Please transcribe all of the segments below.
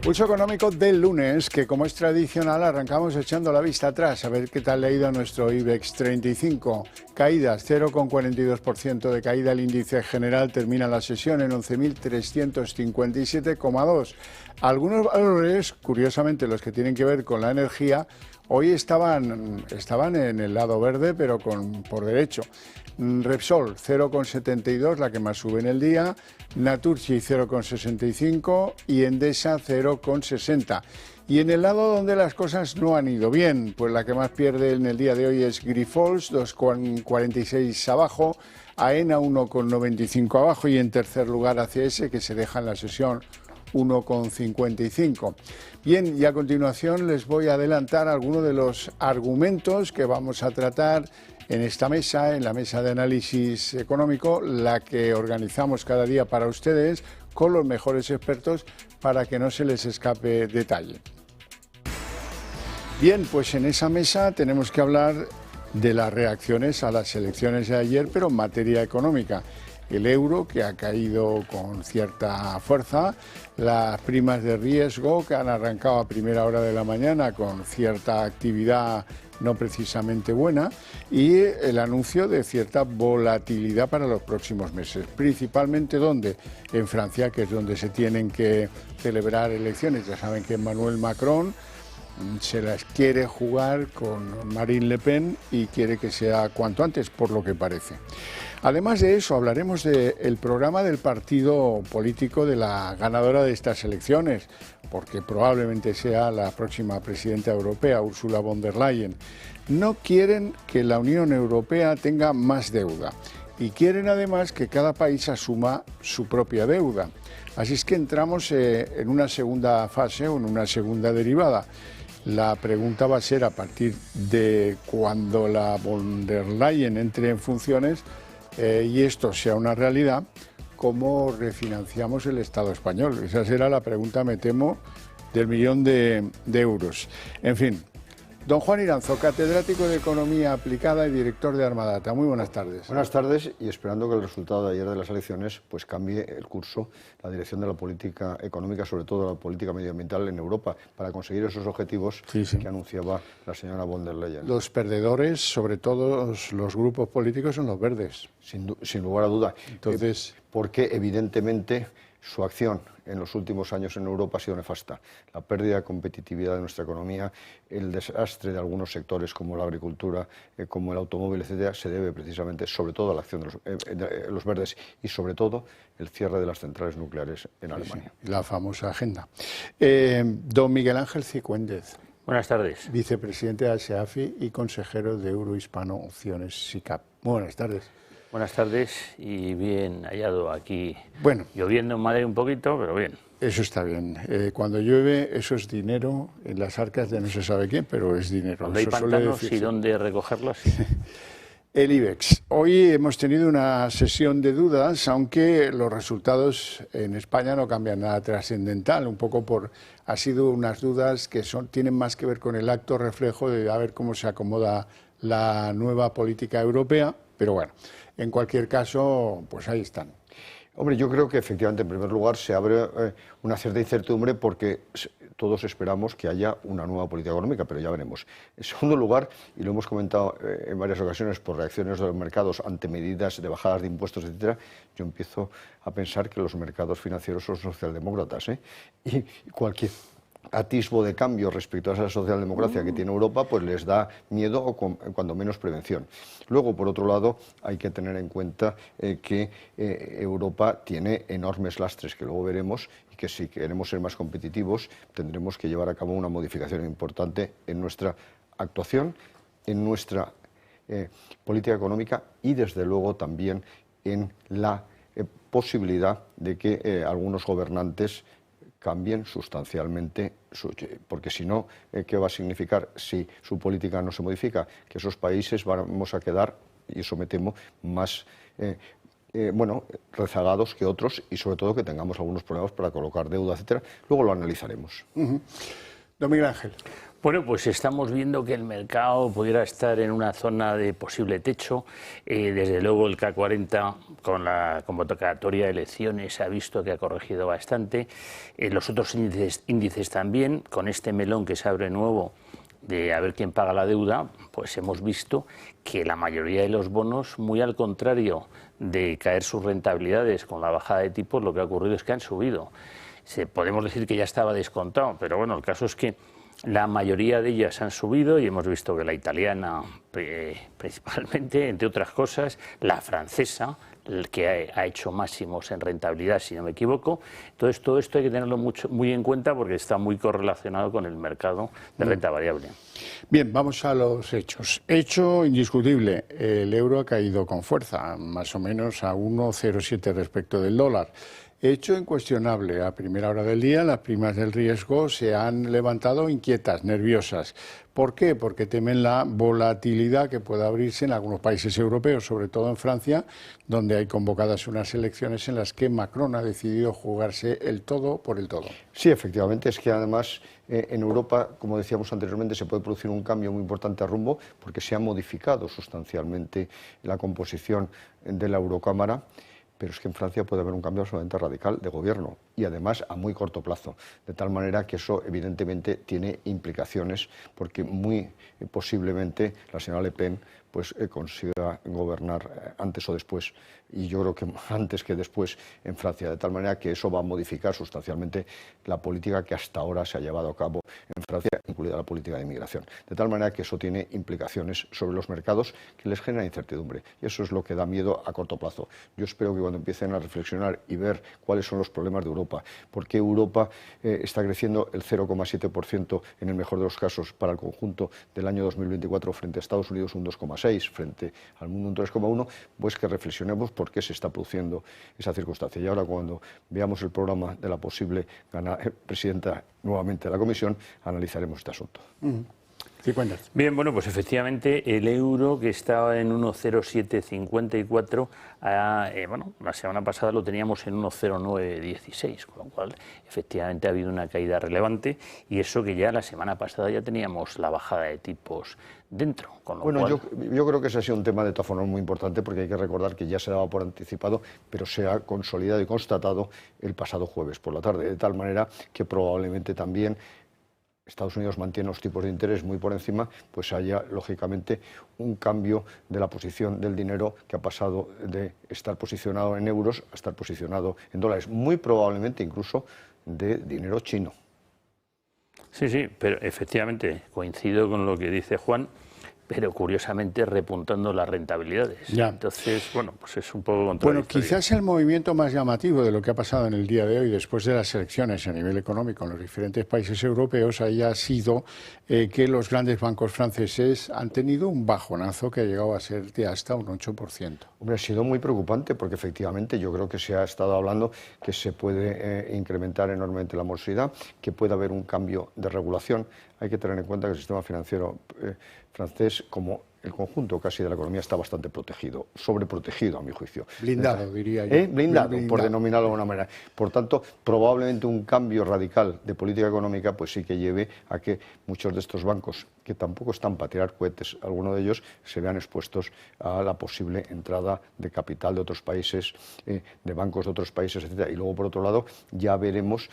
Pulso económico del lunes, que como es tradicional arrancamos echando la vista atrás, a ver qué tal le ha ido a nuestro IBEX 35. Caídas, 0,42% de caída, el índice general termina la sesión en 11.357,2. Algunos valores, curiosamente los que tienen que ver con la energía, hoy estaban en el lado verde, pero por derecho. Repsol 0,72, la que más sube en el día, Naturgy 0,65 y Endesa 0,60. Y en el lado donde las cosas no han ido bien, pues la que más pierde en el día de hoy es Grifols, 2,46 abajo, AENA 1,95 abajo y en tercer lugar ACS, que se deja en la sesión 1,55. Bien, y a continuación les voy a adelantar algunos de los argumentos que vamos a tratar en esta mesa, en la mesa de análisis económico, la que organizamos cada día para ustedes con los mejores expertos para que no se les escape detalle. Bien, pues en esa mesa tenemos que hablar de las reacciones a las elecciones de ayer, pero en materia económica. El euro, que ha caído con cierta fuerza, las primas de riesgo, que han arrancado a primera hora de la mañana con cierta actividad no precisamente buena, y el anuncio de cierta volatilidad para los próximos meses. Principalmente, ¿dónde? En Francia, que es donde se tienen que celebrar elecciones. Ya saben que Emmanuel Macron se las quiere jugar con Marine Le Pen y quiere que sea cuanto antes, por lo que parece. Además de eso, hablaremos del programa del partido político de la ganadora de estas elecciones, porque probablemente sea la próxima presidenta europea, Ursula von der Leyen. No quieren que la Unión Europea tenga más deuda y quieren además que cada país asuma su propia deuda. Así es que entramos en una segunda fase o en una segunda derivada. La pregunta va a ser, a partir de cuando la von der Leyen entre en funciones y esto sea una realidad, ¿cómo refinanciamos el Estado español? Esa será la pregunta, me temo, del millón de euros. En fin, don Juan Iranzo, catedrático de Economía Aplicada y director de Armadata. Muy buenas tardes. Buenas tardes, y esperando que el resultado de ayer de las elecciones pues cambie el curso, la dirección de la política económica, sobre todo la política medioambiental en Europa, para conseguir esos objetivos que anunciaba la señora von der Leyen. Los perdedores, sobre todo los grupos políticos, son los verdes. Sin lugar a duda. Entonces, porque evidentemente su acción en los últimos años en Europa ha sido nefasta. La pérdida de competitividad de nuestra economía, el desastre de algunos sectores como la agricultura, como el automóvil, etcétera, se debe precisamente, sobre todo, a la acción de los verdes y, sobre todo, el cierre de las centrales nucleares en Alemania. Sí, la famosa agenda. Don Miguel Ángel Cicúendez. Buenas tardes. Vicepresidente de ASEAFI y consejero de Eurohispano Opciones SICAP. Buenas tardes. Buenas tardes y bien hallado aquí. Bueno, lloviendo en Madrid un poquito, pero bien. Eso está bien. Cuando llueve, eso es dinero en las arcas de no se sabe quién, pero es dinero. Donde hay pantanos y dónde recogerlos. Sí. El IBEX. Hoy hemos tenido una sesión de dudas, aunque los resultados en España no cambian nada trascendental. Ha sido unas dudas que tienen más que ver con el acto reflejo de a ver cómo se acomoda la nueva política europea, pero bueno. En cualquier caso, pues ahí están. Hombre, yo creo que efectivamente, en primer lugar, se abre una cierta incertidumbre porque todos esperamos que haya una nueva política económica, pero ya veremos. En segundo lugar, y lo hemos comentado en varias ocasiones por reacciones de los mercados ante medidas de bajadas de impuestos, etcétera, yo empiezo a pensar que los mercados financieros son socialdemócratas, y cualquier atisbo de cambio respecto a esa socialdemocracia que tiene Europa, pues les da miedo o cuando menos prevención. Luego, por otro lado, hay que tener en cuenta que Europa tiene enormes lastres que luego veremos y que si queremos ser más competitivos tendremos que llevar a cabo una modificación importante en nuestra actuación, en nuestra política económica y desde luego también en la posibilidad de que algunos gobernantes cambien sustancialmente, porque si no, ¿qué va a significar si su política no se modifica? Que esos países vamos a quedar, y eso me temo, más rezagados que otros y sobre todo que tengamos algunos problemas para colocar deuda, etcétera. Luego lo analizaremos. Don Miguel Ángel. Bueno, pues estamos viendo que el mercado pudiera estar en una zona de posible techo. Desde luego el K40 con la convocatoria de elecciones se ha visto que ha corregido bastante. Los otros índices también, con este melón que se abre nuevo de a ver quién paga la deuda, pues hemos visto que la mayoría de los bonos, muy al contrario de caer sus rentabilidades con la bajada de tipos, lo que ha ocurrido es que han subido. Podemos decir que ya estaba descontado, pero bueno, el caso es que la mayoría de ellas han subido y hemos visto que la italiana principalmente, entre otras cosas, la francesa, que ha hecho máximos en rentabilidad, si no me equivoco. Entonces, todo esto hay que tenerlo muy en cuenta porque está muy correlacionado con el mercado de renta variable. Bien, vamos a los hechos. Hecho indiscutible, el euro ha caído con fuerza, más o menos a 1,07 respecto del dólar. Hecho incuestionable, a primera hora del día las primas del riesgo se han levantado inquietas, nerviosas. ¿Por qué? Porque temen la volatilidad que pueda abrirse en algunos países europeos, sobre todo en Francia, donde hay convocadas unas elecciones en las que Macron ha decidido jugarse el todo por el todo. Sí, efectivamente, es que además en Europa, como decíamos anteriormente, se puede producir un cambio muy importante a rumbo porque se ha modificado sustancialmente la composición de la Eurocámara. Pero es que en Francia puede haber un cambio absolutamente radical de gobierno y además a muy corto plazo, de tal manera que eso evidentemente tiene implicaciones porque muy posiblemente la señora Le Pen consiga gobernar antes o después, y yo creo que antes que después en Francia, de tal manera que eso va a modificar sustancialmente la política que hasta ahora se ha llevado a cabo en Francia, incluida la política de inmigración, de tal manera que eso tiene implicaciones sobre los mercados que les genera incertidumbre, y eso es lo que da miedo a corto plazo. Yo espero que cuando empiecen a reflexionar y ver cuáles son los problemas de Europa, por qué Europa está creciendo el 0,7% en el mejor de los casos para el conjunto del año 2024 frente a Estados Unidos un 2,6%, frente al mundo un 3,1%, pues que reflexionemos por qué se está produciendo esa circunstancia. Y ahora cuando veamos el programa de la posible presidenta nuevamente de la Comisión, analizaremos este asunto. Bien, bueno, pues efectivamente el euro, que estaba en 1,0754, bueno, la semana pasada lo teníamos en 1,0916, con lo cual efectivamente ha habido una caída relevante, y eso que ya la semana pasada ya teníamos la bajada de tipos dentro. Con lo cual... yo creo que ese ha sido un tema de todas formas muy importante, porque hay que recordar que ya se daba por anticipado, pero se ha consolidado y constatado el pasado jueves por la tarde, de tal manera que probablemente también Estados Unidos mantiene los tipos de interés muy por encima, pues haya lógicamente un cambio de la posición del dinero, que ha pasado de estar posicionado en euros a estar posicionado en dólares, muy probablemente incluso de dinero chino. Sí, pero efectivamente coincido con lo que dice Juan, pero curiosamente repuntando las rentabilidades. Ya. Entonces, bueno, pues es un poco contradictorio. Bueno, quizás el movimiento más llamativo de lo que ha pasado en el día de hoy, después de las elecciones a nivel económico en los diferentes países europeos, haya sido que los grandes bancos franceses han tenido un bajonazo que ha llegado a ser de hasta un 8%. Hombre, ha sido muy preocupante porque efectivamente yo creo que se ha estado hablando que se puede incrementar enormemente la morosidad, que puede haber un cambio de regulación. Hay que tener en cuenta que el sistema financiero francés, como el conjunto casi de la economía, está bastante protegido, sobreprotegido a mi juicio. Blindado, diría yo. Blindado, por denominarlo de alguna manera. Por tanto, probablemente un cambio radical de política económica pues sí que lleve a que muchos de estos bancos, que tampoco están para tirar cohetes, algunos de ellos se vean expuestos a la posible entrada de capital de otros países, de bancos de otros países, etcétera. Y luego, por otro lado, ya veremos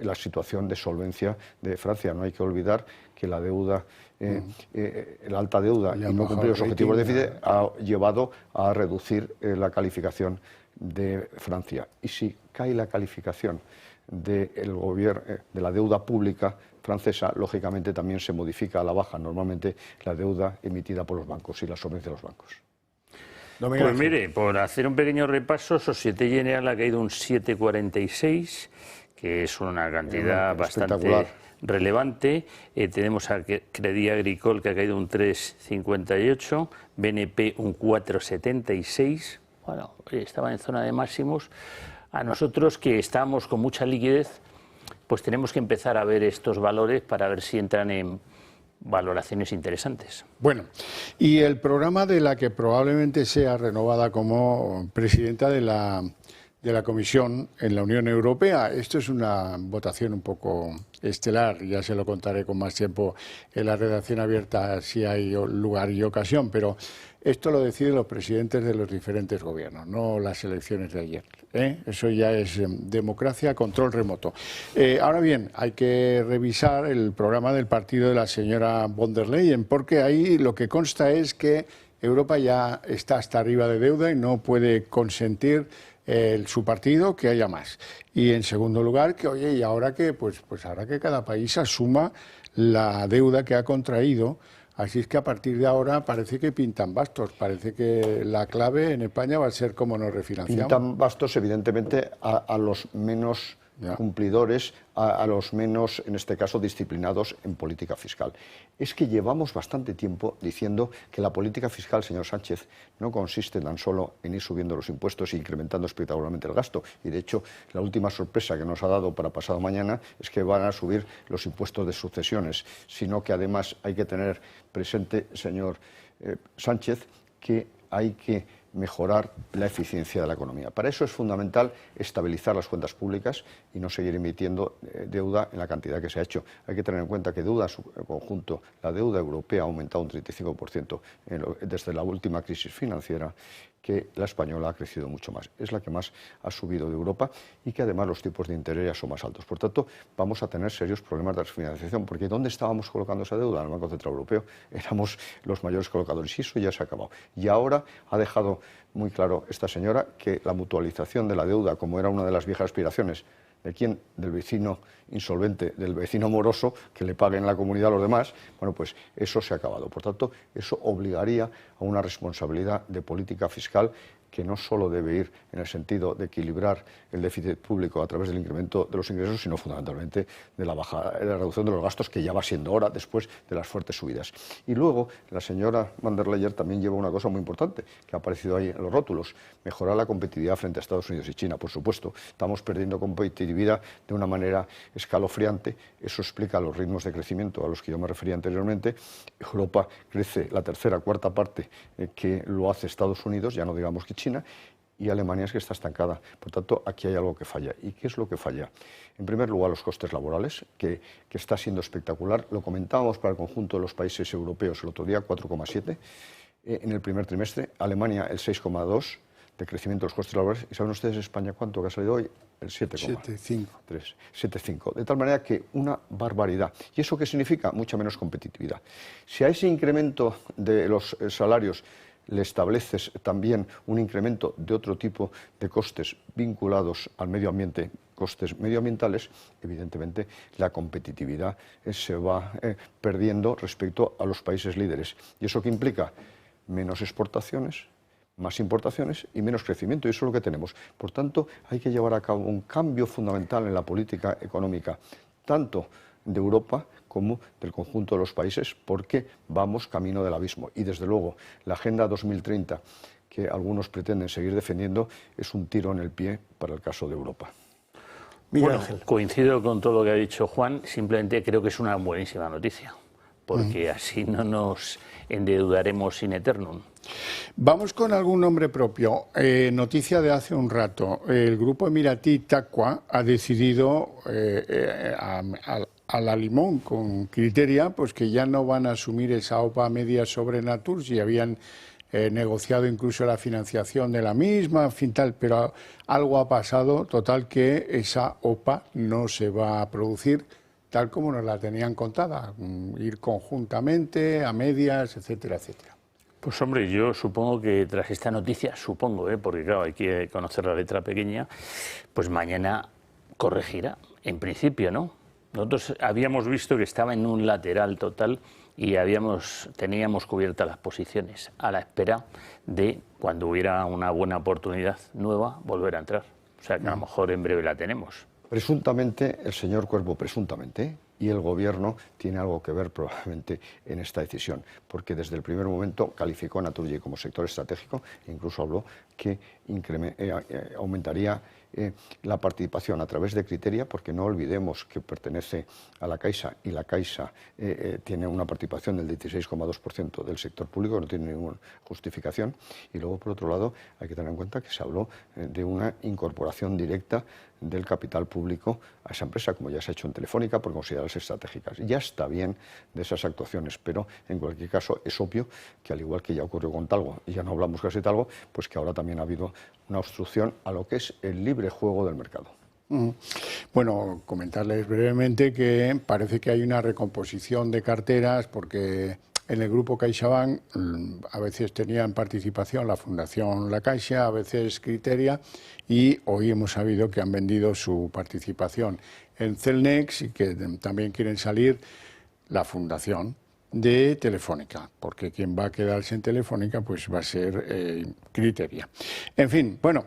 la situación de solvencia de Francia. No hay que olvidar que la deuda, la alta deuda y no cumplir los objetivos de déficit ha llevado a reducir la calificación de Francia. Y si cae la calificación del gobierno, de la deuda pública francesa, lógicamente también se modifica a la baja normalmente la deuda emitida por los bancos y la solvencia de los bancos. Pues mire, por hacer un pequeño repaso, Société Générale ha caído un 7,46, que es una cantidad bastante relevante. Tenemos a Crédit Agricole, que ha caído un 3,58, BNP un 4,76, bueno, estaba en zona de máximos. A nosotros, que estamos con mucha liquidez, pues tenemos que empezar a ver estos valores para ver si entran en valoraciones interesantes. Bueno, y el programa de la que probablemente sea renovada como presidenta de de la Comisión en la Unión Europea. Esto es una votación un poco estelar, ya se lo contaré con más tiempo en la redacción abierta si hay lugar y ocasión, pero esto lo deciden los presidentes de los diferentes gobiernos, no las elecciones de ayer. Eso ya es democracia, control remoto. Ahora bien, hay que revisar el programa del partido de la señora von der Leyen, porque ahí lo que consta es que Europa ya está hasta arriba de deuda y no puede consentir su partido que haya más. Y en segundo lugar, que oye, y ahora que pues ahora que cada país asuma la deuda que ha contraído. Así es que a partir de ahora parece que pintan bastos, parece que la clave en España va a ser cómo nos refinanciamos. Pintan bastos, evidentemente, a los menos cumplidores, a los menos, en este caso, disciplinados en política fiscal. Es que llevamos bastante tiempo diciendo que la política fiscal, señor Sánchez, no consiste tan solo en ir subiendo los impuestos e incrementando espectacularmente el gasto. Y, de hecho, la última sorpresa que nos ha dado para pasado mañana es que van a subir los impuestos de sucesiones, sino que además hay que tener presente, señor Sánchez, que hay que mejorar la eficiencia de la economía. Para eso es fundamental estabilizar las cuentas públicas y no seguir emitiendo deuda en la cantidad que se ha hecho. Hay que tener en cuenta que deuda en su conjunto, la deuda europea ha aumentado un 35% desde la última crisis financiera, que la española ha crecido mucho más. Es la que más ha subido de Europa y que además los tipos de interés ya son más altos. Por tanto, vamos a tener serios problemas de refinanciación, porque ¿dónde estábamos colocando esa deuda? En el Banco Central Europeo. Éramos los mayores colocadores y eso ya se ha acabado. Y ahora ha dejado muy claro esta señora que la mutualización de la deuda, como era una de las viejas aspiraciones, ¿de quién? Del vecino insolvente, del vecino moroso, que le paguen la comunidad a los demás. Bueno, pues eso se ha acabado. Por tanto, eso obligaría a una responsabilidad de política fiscal que no solo debe ir en el sentido de equilibrar el déficit público a través del incremento de los ingresos, sino fundamentalmente de la reducción de los gastos, que ya va siendo hora después de las fuertes subidas. Y luego, la señora von der Leyen también lleva una cosa muy importante, que ha aparecido ahí en los rótulos: mejorar la competitividad frente a Estados Unidos y China. Por supuesto, estamos perdiendo competitividad de una manera escalofriante. Eso explica los ritmos de crecimiento a los que yo me refería anteriormente. Europa crece la tercera, cuarta parte que lo hace Estados Unidos, ya no digamos que China, y Alemania es que está estancada. Por tanto, aquí hay algo que falla. ¿Y qué es lo que falla? En primer lugar, los costes laborales, que está siendo espectacular. Lo comentábamos para el conjunto de los países europeos el otro día, 4,7 en el primer trimestre. Alemania, el 6,2 de crecimiento de los costes laborales. ¿Y saben ustedes España cuánto que ha salido hoy? El 7,5. De tal manera que una barbaridad. ¿Y eso qué significa? Mucha menos competitividad. Si a ese incremento de los salarios le estableces también un incremento de otro tipo de costes vinculados al medio ambiente, costes medioambientales, evidentemente la competitividad se va perdiendo respecto a los países líderes. ¿Y eso qué implica? Menos exportaciones, más importaciones y menos crecimiento, y eso es lo que tenemos. Por tanto, hay que llevar a cabo un cambio fundamental en la política económica, tanto de Europa como del conjunto de los países, porque vamos camino del abismo. Y desde luego, la Agenda 2030, que algunos pretenden seguir defendiendo, es un tiro en el pie para el caso de Europa. Bueno, coincido con todo lo que ha dicho Juan, simplemente creo que es una buenísima noticia, porque así no nos endeudaremos in eternum. Vamos con algún nombre propio. Noticia de hace un rato. El grupo emiratí Taqwa ha decidido a la limón con Criteria, pues que ya no van a asumir esa OPA media sobre Naturgy, habían negociado incluso la financiación de la misma, en fin, tal, pero algo ha pasado, total, que esa OPA no se va a producir tal como nos la tenían contada, ir conjuntamente, a medias, etcétera, etcétera. Pues hombre, yo supongo que tras esta noticia, porque claro, hay que conocer la letra pequeña, pues mañana corregirá, en principio, ¿no? Nosotros habíamos visto que estaba en un lateral total y teníamos cubiertas las posiciones a la espera de, cuando hubiera una buena oportunidad nueva, volver a entrar. O sea que a lo mejor en breve la tenemos. Presuntamente, el señor Cuervo, presuntamente, y el Gobierno tiene algo que ver probablemente en esta decisión, porque desde el primer momento calificó a Naturgy como sector estratégico e incluso habló que aumentaría la participación a través de Criteria, porque no olvidemos que pertenece a la Caixa y la Caixa tiene una participación del 16,2% del sector público, no tiene ninguna justificación. Y luego, por otro lado, hay que tener en cuenta que se habló de una incorporación directa del capital público a esa empresa, como ya se ha hecho en Telefónica, por considerarlas estratégicas. Ya está bien de esas actuaciones, pero en cualquier caso es obvio que, al igual que ya ocurrió con Talgo, y ya no hablamos casi de Talgo, pues que ahora también ha habido una obstrucción a lo que es el libre juego del mercado. Bueno, comentarles brevemente que parece que hay una recomposición de carteras, porque en el grupo CaixaBank a veces tenían participación la Fundación La Caixa, a veces Criteria, y hoy hemos sabido que han vendido su participación en Cellnex y que también quieren salir la Fundación de Telefónica, porque quien va a quedarse en Telefónica pues va a ser Criteria. En fin, bueno,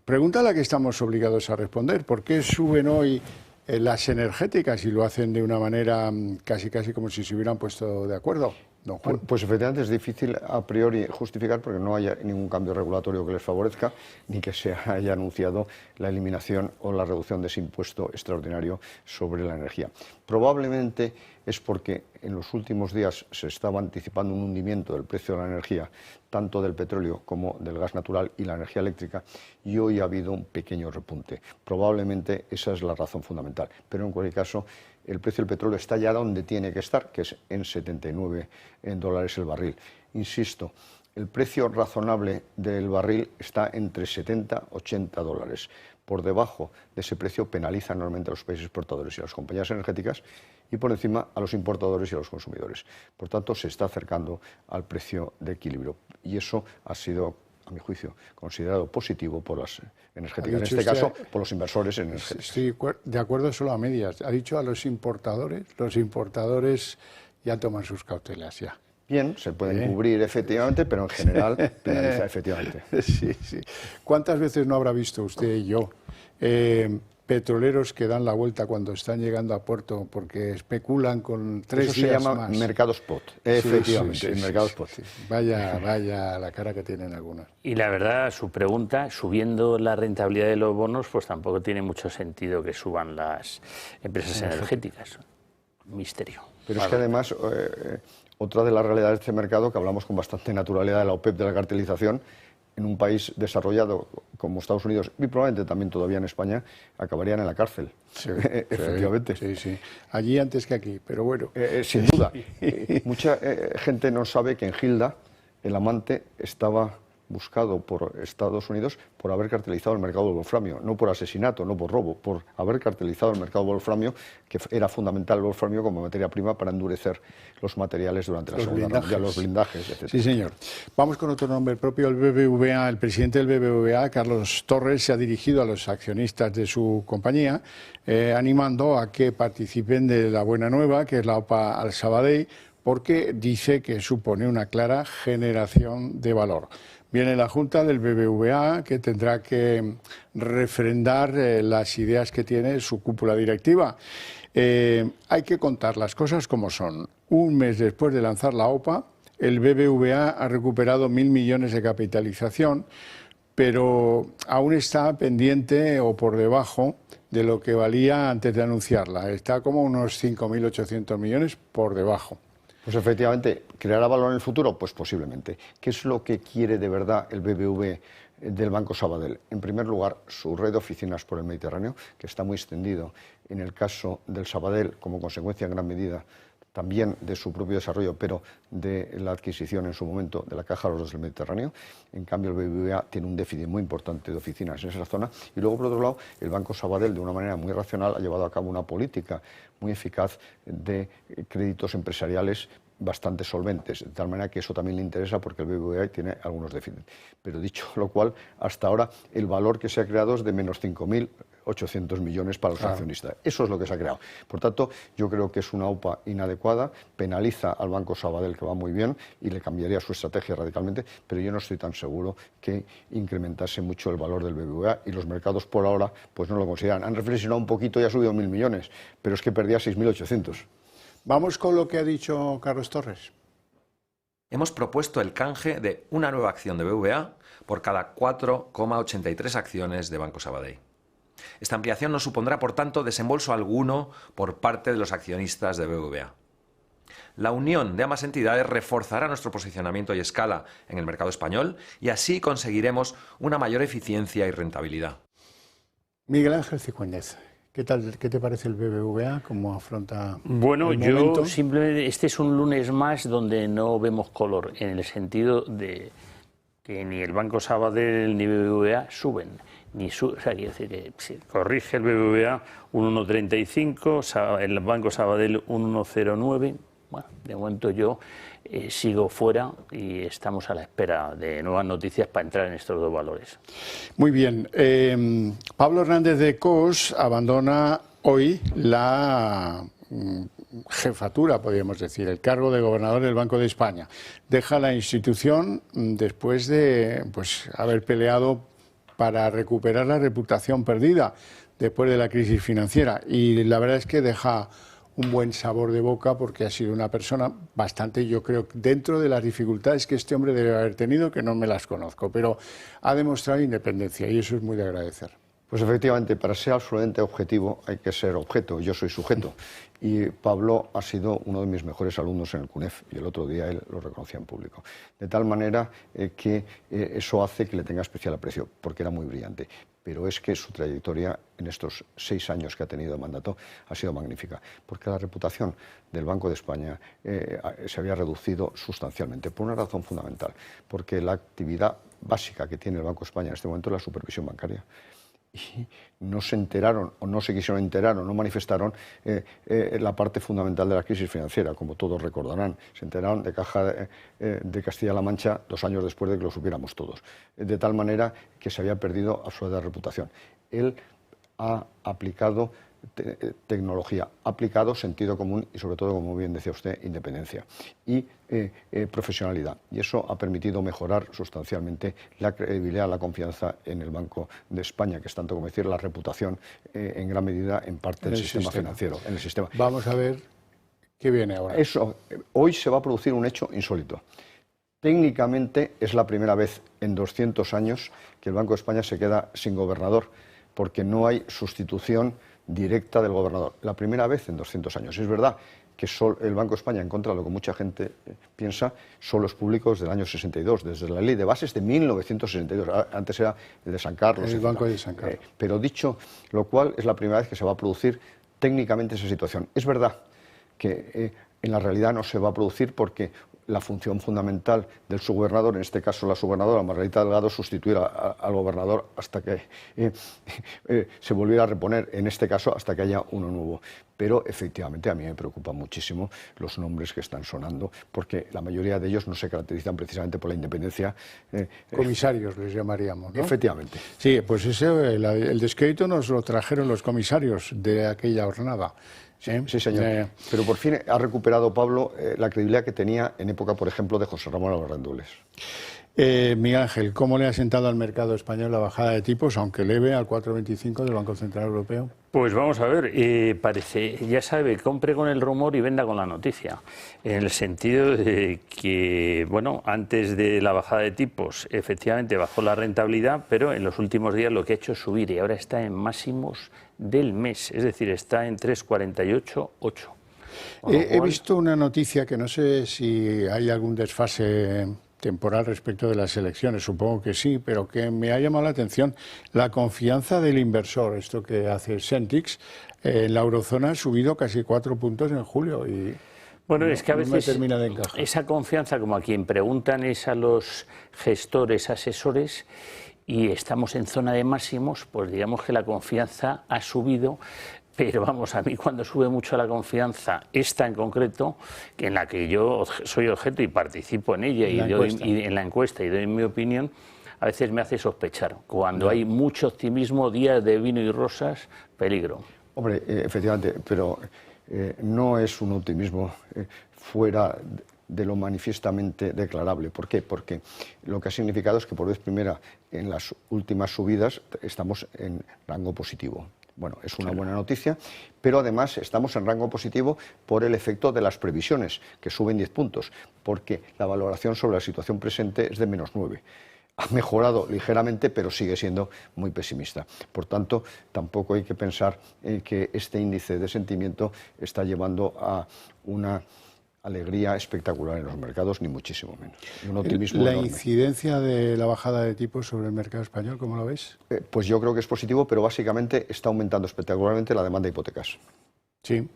pregunta a la que estamos obligados a responder: ¿por qué suben hoy las energéticas y lo hacen de una manera casi como si se hubieran puesto de acuerdo, don Juan? Pues efectivamente es difícil a priori justificar, porque no haya ningún cambio regulatorio que les favorezca, ni que se haya anunciado la eliminación o la reducción de ese impuesto extraordinario sobre la energía. Probablemente es porque en los últimos días se estaba anticipando un hundimiento del precio de la energía, tanto del petróleo como del gas natural y la energía eléctrica, y hoy ha habido un pequeño repunte. Probablemente esa es la razón fundamental, pero en cualquier caso el precio del petróleo está ya donde tiene que estar, que es en $79 el barril. Insisto, el precio razonable del barril está entre 70 y 80 dólares. Por debajo de ese precio penaliza enormemente a los países exportadores y a las compañías energéticas, y por encima a los importadores y a los consumidores. Por tanto, se está acercando al precio de equilibrio, y eso ha sido, a mi juicio, considerado positivo por las energéticas, en este caso por los inversores en energéticas. Estoy de acuerdo, solo a medias. Ha dicho a los importadores ya toman sus cautelas ya. Bien, se pueden cubrir efectivamente, pero en general penaliza efectivamente. Sí. ¿Cuántas veces no habrá visto usted y yo petroleros que dan la vuelta cuando están llegando a puerto porque especulan con 3 días más? Eso se llama mercado spot, efectivamente, el mercado spot. Sí. Vaya la cara que tienen algunos. Y la verdad, su pregunta, subiendo la rentabilidad de los bonos, pues tampoco tiene mucho sentido que suban las empresas energéticas. Misterio. Pero es que además, otra de las realidades de este mercado, que hablamos con bastante naturalidad de la OPEP, de la cartelización, en un país desarrollado como Estados Unidos, y probablemente también todavía en España, acabarían en la cárcel. Sí, efectivamente. Sí. Allí antes que aquí, pero bueno. Sin duda. Mucha gente no sabe que en Gilda el amante estaba buscado por Estados Unidos por haber cartelizado el mercado del wolframio, no por asesinato, no por robo, por haber cartelizado el mercado del wolframio, que era fundamental el wolframio como materia prima para endurecer los materiales durante la Segunda Guerra Mundial, los blindajes, etc. Sí, señor. Vamos con otro nombre propio, el BBVA. El presidente del BBVA, Carlos Torres, se ha dirigido a los accionistas de su compañía, animando a que participen de la buena nueva, que es la OPA al Sabadell, porque dice que supone una clara generación de valor. Viene la Junta del BBVA, que tendrá que refrendar las ideas que tiene su cúpula directiva. Hay que contar las cosas como son. Un mes después de lanzar la OPA, el BBVA ha recuperado 1.000 millones de capitalización, pero aún está pendiente o por debajo de lo que valía antes de anunciarla. Está como unos 5.800 millones por debajo. Pues efectivamente, ¿creará valor en el futuro? Pues posiblemente. ¿Qué es lo que quiere de verdad el BBV del Banco Sabadell? En primer lugar, su red de oficinas por el Mediterráneo, que está muy extendido. En el caso del Sabadell, como consecuencia en gran medida también de su propio desarrollo, pero de la adquisición en su momento de la Caja de Ahorros del Mediterráneo. En cambio, el BBVA tiene un déficit muy importante de oficinas en esa zona. Y luego, por otro lado, el Banco Sabadell, de una manera muy racional, ha llevado a cabo una política muy eficaz de créditos empresariales bastante solventes, de tal manera que eso también le interesa, porque el BBVA tiene algunos déficits. Pero dicho lo cual, hasta ahora el valor que se ha creado es de menos 5.800 millones para los accionistas. Eso es lo que se ha creado. Por tanto, yo creo que es una OPA inadecuada, penaliza al Banco Sabadell, que va muy bien, y le cambiaría su estrategia radicalmente, pero yo no estoy tan seguro que incrementase mucho el valor del BBVA, y los mercados por ahora pues no lo consideran. Han reflexionado un poquito y ha subido 1.000 millones, pero es que perdía 6.800. Vamos con lo que ha dicho Carlos Torres. Hemos propuesto el canje de una nueva acción de BBVA por cada 4,83 acciones de Banco Sabadell. Esta ampliación no supondrá, por tanto, desembolso alguno por parte de los accionistas de BBVA. La unión de ambas entidades reforzará nuestro posicionamiento y escala en el mercado español y así conseguiremos una mayor eficiencia y rentabilidad. Miguel Ángel Cigüeñez, ¿qué te parece el BBVA? ¿Cómo afronta Bueno, el momento? yo simplemente, este es un lunes más donde no vemos color, en el sentido de que ni el Banco Sabadell ni BBVA suben. O sea, quiere decir que si corrige el BBVA un 1,35, el Banco Sabadell un 1,09. Bueno, de momento yo sigo fuera y estamos a la espera de nuevas noticias para entrar en estos dos valores. Muy bien. Pablo Hernández de Cos abandona hoy la jefatura, podríamos decir, el cargo de gobernador del Banco de España. Deja la institución después de haber peleado para recuperar la reputación perdida después de la crisis financiera. Y la verdad es que deja un buen sabor de boca porque ha sido una persona bastante, yo creo, dentro de las dificultades que este hombre debe haber tenido, que no me las conozco, pero ha demostrado independencia y eso es muy de agradecer. Pues efectivamente, para ser absolutamente objetivo hay que ser objeto. Yo soy sujeto. Y Pablo ha sido uno de mis mejores alumnos en el CUNEF y el otro día él lo reconocía en público. De tal manera que eso hace que le tenga especial aprecio, porque era muy brillante. Pero es que su trayectoria en estos 6 años que ha tenido de mandato ha sido magnífica, porque la reputación del Banco de España se había reducido sustancialmente, por una razón fundamental, porque la actividad básica que tiene el Banco de España en este momento es la supervisión bancaria. Y no se enteraron o no se quisieron enterar o no manifestaron la parte fundamental de la crisis financiera, como todos recordarán. Se enteraron de Caja de Castilla-La Mancha 2 años después de que lo supiéramos todos, de tal manera que se había perdido absoluta reputación. Él ha aplicado tecnología, ha aplicado sentido común y sobre todo, como bien decía usted, independencia y profesionalidad. Y eso ha permitido mejorar sustancialmente la credibilidad, la confianza en el Banco de España, que es tanto como decir la reputación en gran medida en parte del sistema financiero, en el sistema. Vamos a ver qué viene ahora. Hoy se va a producir un hecho insólito. Técnicamente es la primera vez en 200 años que el Banco de España se queda sin gobernador, porque no hay sustitución directa del gobernador. La primera vez en 200 años. Es verdad que el Banco de España, en contra de lo que mucha gente piensa, son los públicos del año 62, desde la Ley de Bases de 1962. Antes era el de San Carlos. El Banco de San Carlos. Pero dicho lo cual, es la primera vez que se va a producir técnicamente esa situación. Es verdad que en la realidad no se va a producir porque la función fundamental del subgobernador, en este caso la subgobernadora Margarita Delgado, sustituir al gobernador hasta que se volviera a reponer, en este caso hasta que haya uno nuevo. Pero efectivamente a mí me preocupan muchísimo los nombres que están sonando, porque la mayoría de ellos no se caracterizan precisamente por la independencia. Comisarios les llamaríamos, ¿no? Efectivamente. Sí, pues el descrédito nos lo trajeron los comisarios de aquella jornada. Sí, señor. Pero por fin ha recuperado Pablo la credibilidad que tenía en época, por ejemplo, de José Ramón Albarrándoles. Miguel Ángel, ¿cómo le ha sentado al mercado español la bajada de tipos, aunque leve, al 4,25 del Banco Central Europeo? Pues vamos a ver, parece, ya sabe, compre con el rumor y venda con la noticia, en el sentido de que, bueno, antes de la bajada de tipos, efectivamente bajó la rentabilidad, pero en los últimos días lo que ha hecho es subir y ahora está en máximos del mes, es decir, está en 3,48,8. He visto una noticia que no sé si hay algún desfase temporal respecto de las elecciones, supongo que sí, pero que me ha llamado la atención la confianza del inversor, esto que hace Sentix, en la eurozona ha subido casi 4 puntos en julio y bueno, es que a veces termina de encajar. Esa confianza, como a quien preguntan, es a los gestores, asesores, y estamos en zona de máximos, pues digamos que la confianza ha subido. Pero vamos, a mí cuando sube mucho la confianza, esta en concreto, en la que yo soy objeto y participo en ella y en la encuesta y doy mi opinión, a veces me hace sospechar. Cuando hay mucho optimismo, días de vino y rosas, peligro. Hombre, efectivamente, pero no es un optimismo fuera de lo manifiestamente declarable. ¿Por qué? Porque lo que ha significado es que por vez primera en las últimas subidas estamos en rango positivo. Bueno, es una buena noticia, pero además estamos en rango positivo por el efecto de las previsiones, que suben 10 puntos, porque la valoración sobre la situación presente es de -9. Ha mejorado ligeramente, pero sigue siendo muy pesimista. Por tanto, tampoco hay que pensar en que este índice de sentimiento está llevando a una alegría espectacular en los mercados, ni muchísimo menos. Un optimismo ¿La enorme. incidencia de la bajada de tipos sobre el mercado español, cómo lo ves? Pues yo creo que es positivo, pero básicamente está aumentando espectacularmente la demanda de hipotecas. Sí.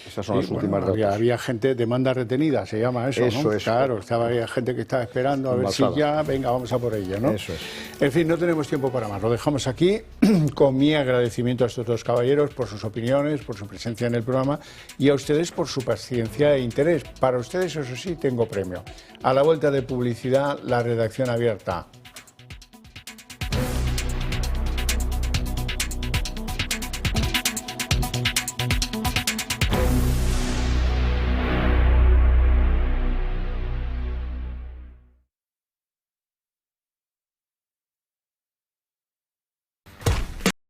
Esas son las últimas bueno, datos. había gente, demanda retenida, se llama eso, Eso ¿no? es. Claro, había gente que estaba esperando a ver si Embalsada. ya, venga, vamos a por ella, ¿no? Eso es. En fin, no tenemos tiempo para más. Lo dejamos aquí con mi agradecimiento a estos dos caballeros por sus opiniones, por su presencia en el programa y a ustedes por su paciencia e interés. Para ustedes, eso sí, tengo premio. A la vuelta de publicidad, la redacción abierta.